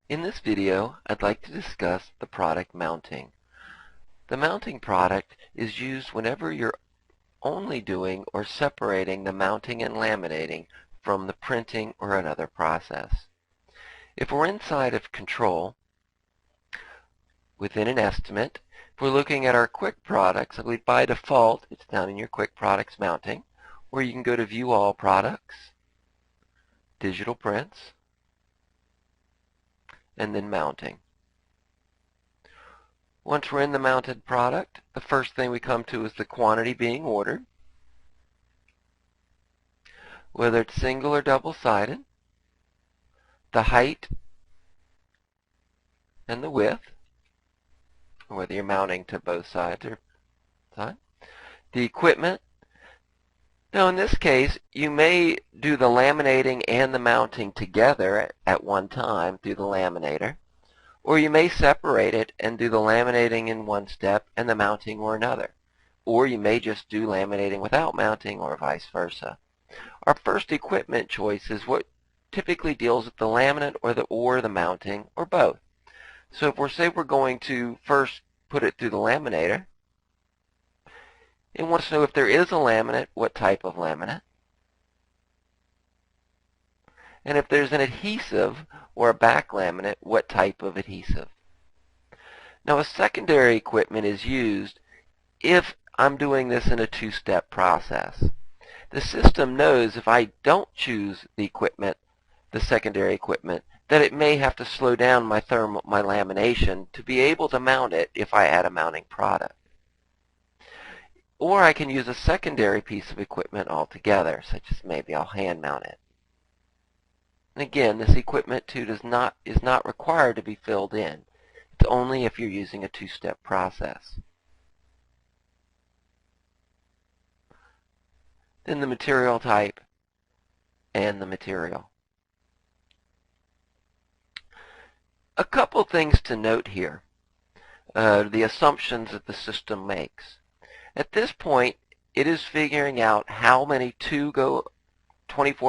In this video, I'd like to discuss the product mounting. The mounting product is used whenever you're only doing or separating the mounting and laminating from the printing or another process. If we're inside of Control, within an estimate, if we're looking at our quick products, I believe by default it's down in your quick products mounting, where you can go to View All Products, Digital Prints, and then Mounting. Once we're in the mounted product, the first thing we come to is the quantity being ordered, whether it's single or double-sided, the height and the width, whether you're mounting to both sides or side, the equipment. Now in this case, you may do the laminating and the mounting together at one time through the laminator, or you may separate it and do the laminating in one step and the mounting or another, or you may just do laminating without mounting or vice versa. Our first equipment choice is what typically deals with the laminate or the mounting or both. So if we're going to first put it through the laminator, it wants to know if there is a laminate, what type of laminate, and if there's an adhesive or a back laminate, what type of adhesive. Now a secondary equipment is used if I'm doing this in a two-step process. The system knows if I don't choose the equipment, the secondary equipment, that it may have to slow down my lamination to be able to mount it if I add a mounting product. Or I can use a secondary piece of equipment altogether, such as maybe I'll hand mount it. And again, this equipment too is not required to be filled in. It's only if you're using a two-step process. Then the material type and the material. A couple things to note here, the assumptions that the system makes. At this point, it is figuring out how many 24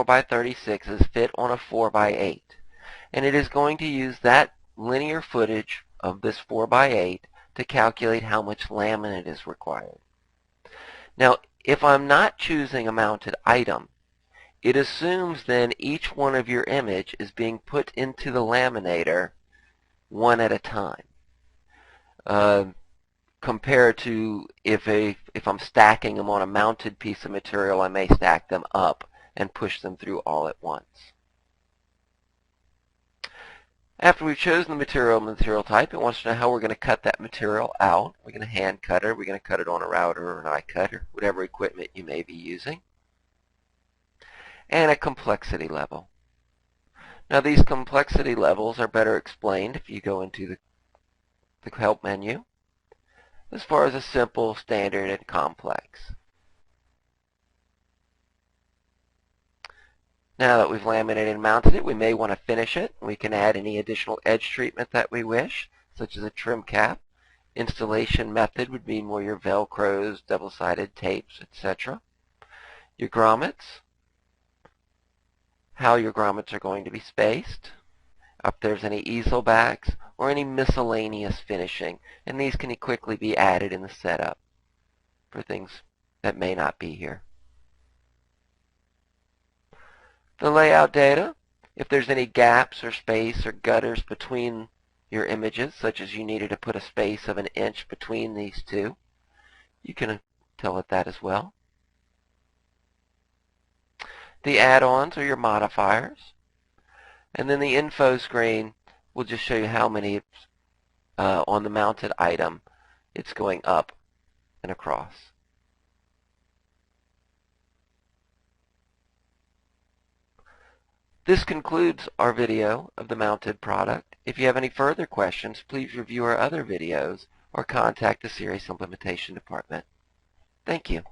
by 36s fit on a 4 by 8. And it is going to use that linear footage of this 4 by 8 to calculate how much laminate is required. Now, if I'm not choosing a mounted item, it assumes then each one of your image is being put into the laminator one at a time. Compared to if I'm stacking them on a mounted piece of material, I may stack them up and push them through all at once. After we've chosen the material type, it wants to know how we're going to cut that material out. We're going to hand cut it, we're going to cut it on a router or an iCutter, whatever equipment you may be using. And a complexity level. Now these complexity levels are better explained if you go into the help menu, as far as a simple, standard, and complex. Now that we've laminated and mounted it, we may want to finish it. We can add any additional edge treatment that we wish, such as a trim cap. Installation method would be more your Velcros, double-sided tapes, etc. Your grommets, how your grommets are going to be spaced, if there's any easel backs, or any miscellaneous finishing, and these can quickly be added in the setup for things that may not be here. The layout data, if there's any gaps or space or gutters between your images, such as you needed to put a space of 1 inch between these two, you can tell it that as well. The add-ons are your modifiers, and then the info screen will just show you how many on the mounted item it's going up and across. This concludes our video of the mounted product. If you have any further questions, please review our other videos or contact the Serious Implementation Department. Thank you.